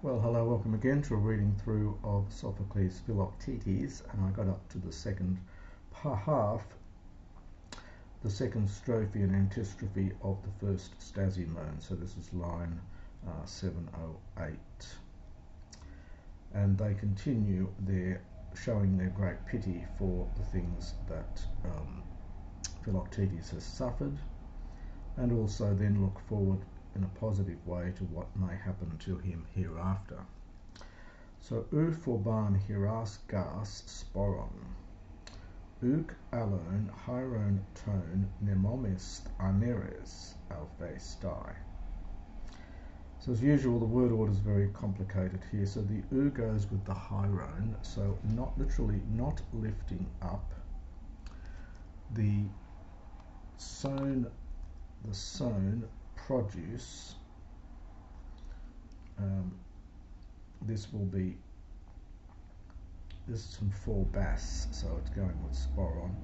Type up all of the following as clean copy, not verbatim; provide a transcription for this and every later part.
Well, hello, welcome again to a reading through of Sophocles' Philoktetes, and I got up to the second half, the second strophe and antistrophe of the First Stasimon. So this is line 708. And they continue their showing their great pity for the things that Philoktetes has suffered, and also then look forward in a positive way to what may happen to him hereafter. So, u forban hieras gas sporon, uk alone hieron tone nemomist aneres alphe stai. So as usual, the word order is very complicated here. So the u goes with the hieron, so not literally not lifting up. The sown produce, this is from 4 bass, so it's going with sporon.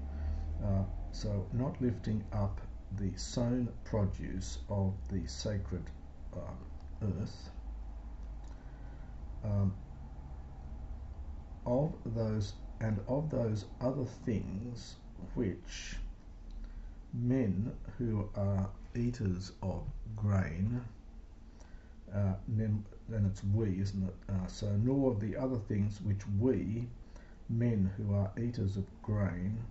So not lifting up the sown produce of the sacred earth, of those other things which men who are eaters of grain, then it's we, isn't it? So nor of the other things which we, men who are eaters of grain,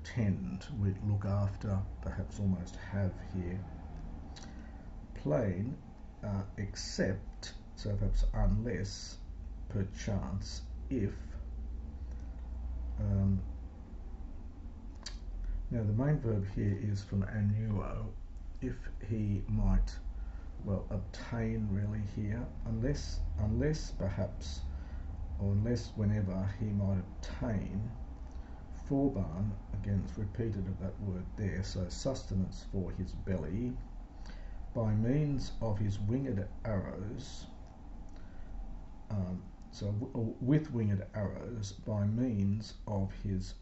tend, we look after, perhaps almost have here. Plain, except, so perhaps unless, perchance, if. Now the main verb here is from annuo, if he might, well, obtain really here, unless perhaps, or unless whenever he might obtain, forban, again it's repeated of that word there, so sustenance for his belly, by means of his winged arrows, with winged arrows, by means of his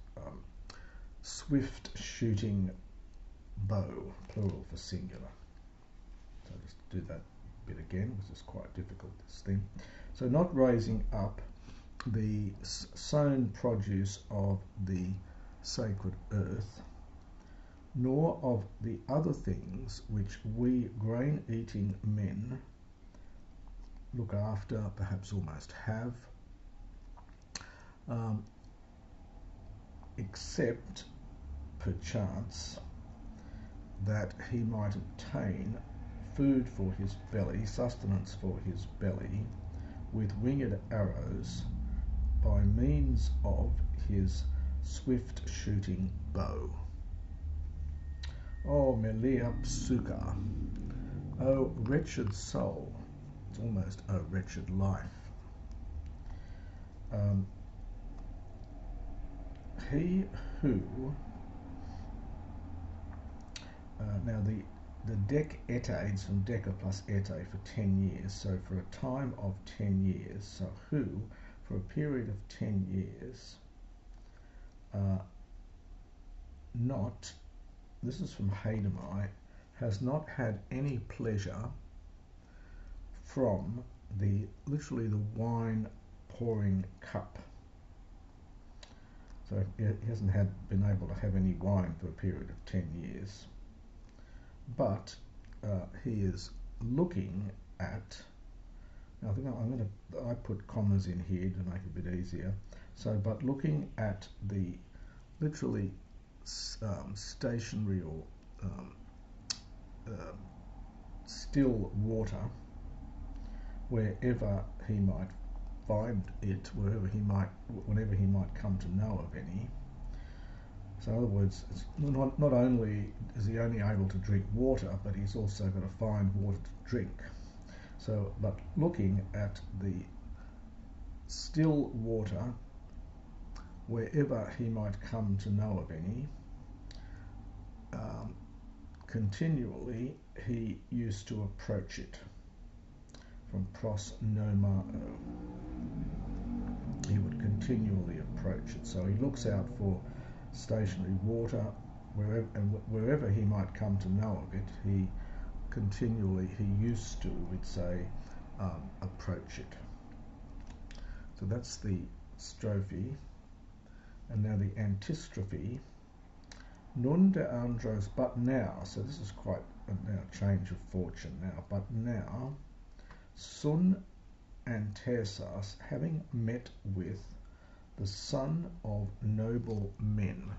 swift shooting bow, plural for singular. So just do that bit again, which is quite difficult, this thing. So not raising up the sown produce of the sacred earth, nor of the other things which we grain-eating men look after, perhaps almost have, except perchance that he might obtain food for his belly, sustenance for his belly, with winged arrows, by means of his swift shooting bow. O melia psuka, O wretched soul, it's almost a wretched life. He who, now the dec etades from deca plus ete for 10 years, so for a time of 10 years, so who, for a period of 10 years, not, this is from Haidamai, has not had any pleasure from literally the wine pouring cup. So he hasn't been able to have any wine for a period of 10 years. But he is looking at, now I think I put commas in here to make it a bit easier. So, but looking at the literally stationary or still water, wherever he might find it, whenever he might come to know of any. So in other words, it's not only is he only able to drink water, but he's also got to find water to drink. So, but looking at the still water, wherever he might come to know of any, continually he used to approach it, from pros nomao. He would continually approach it. So he looks out for stationary water, wherever he might come to know of it, he used to, we'd say, approach it. So that's the strophe. And now the antistrophe. Nun de andros, but now, so this is quite a change of fortune now, but now, sun antesas, having met with the son of noble men,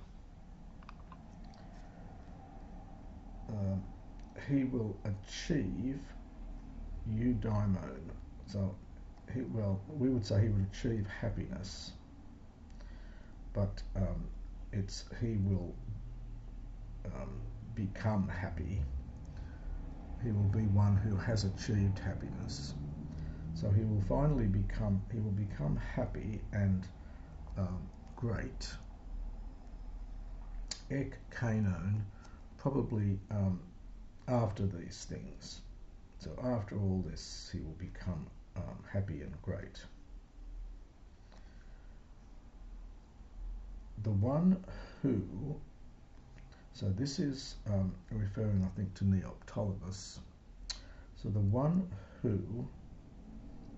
he will achieve eudaimon. So, we would say he would achieve happiness, but he will become happy. He will be one who has achieved happiness. So he will finally become happy and great. Ek kainon, probably after these things. So after all this, he will become happy and great. The one who, so this is referring, I think, to Neoptolemos. So the one who,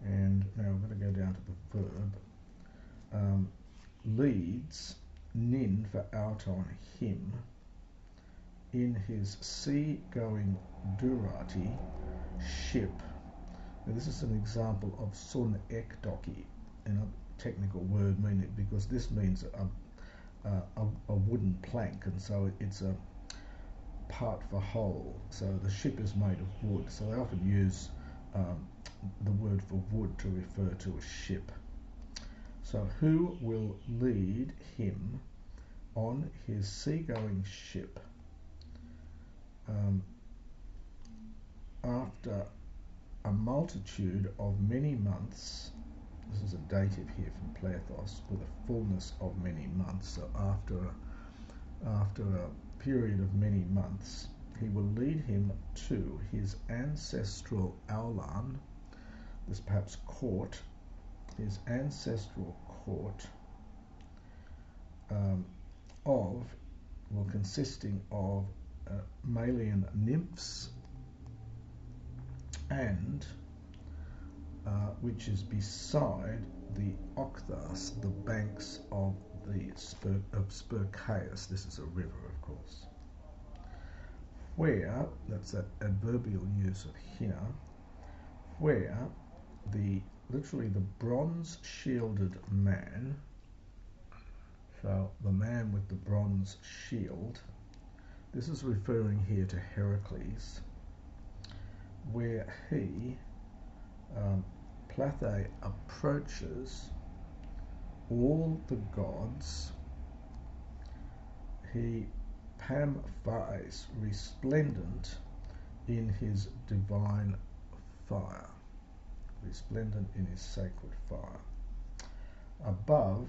and now we're going to go down to the verb, leads nin for out on him in his sea-going durati ship. Now this is an example of sun ekdoki, in a technical word meaning, because this means a wooden plank, and so it's a part for whole. So the ship is made of wood. So they often use the word for wood to refer to a ship. So who will lead him on his seagoing ship after a multitude of many months? This is a dative here from Plethos, with a fullness of many months. So after a period of many months, he will lead him to his ancestral aulan, this perhaps court, his ancestral court consisting of Malian nymphs, and which is beside the Octhas, the banks of Sperchaeus. This is a river, of course. Where, that's that adverbial use of here, where literally the bronze-shielded man, so the man with the bronze shield, this is referring here to Heracles, where he, Plathe, approaches all the gods, he Pamphais, resplendent in his divine fire, resplendent in his sacred fire, above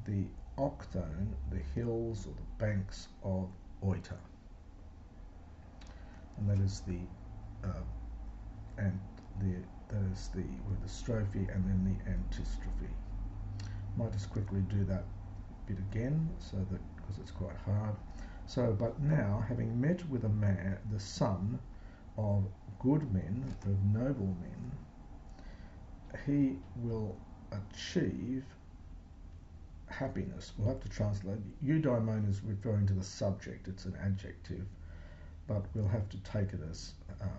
the Octhone, the hills or the banks of Oita. And that is with the strophe and then the antistrophe. Might just quickly do that bit again, so that because it's quite hard. So, but now, having met with a man, the son of good men, of noble men, he will achieve happiness. We'll have to translate. Eudaimon is referring to the subject, it's an adjective, but we'll have to take it as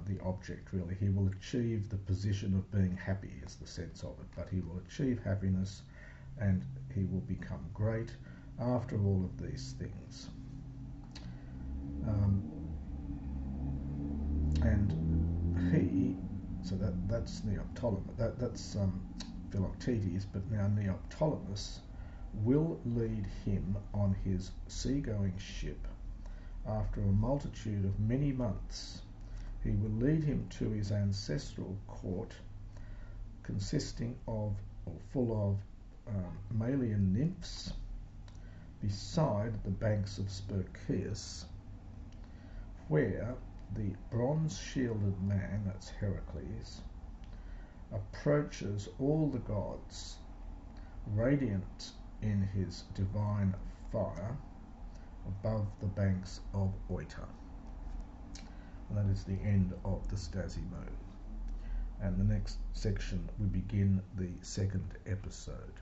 the object, really. He will achieve the position of being happy, is the sense of it, but he will achieve happiness and he will become great after all of these things. And he, so that's Neoptolemos, that's Philoktetes, but now Neoptolemos will lead him on his seagoing ship after a multitude of many months. He will lead him to his ancestral court, consisting of, or full of, Malian nymphs, beside the banks of Sperchaeus, where the bronze-shielded man, that's Heracles, approaches all the gods, radiant in his divine fire, above the banks of Oita. And that is the end of the Stasimon. and the next section we begin the second episode.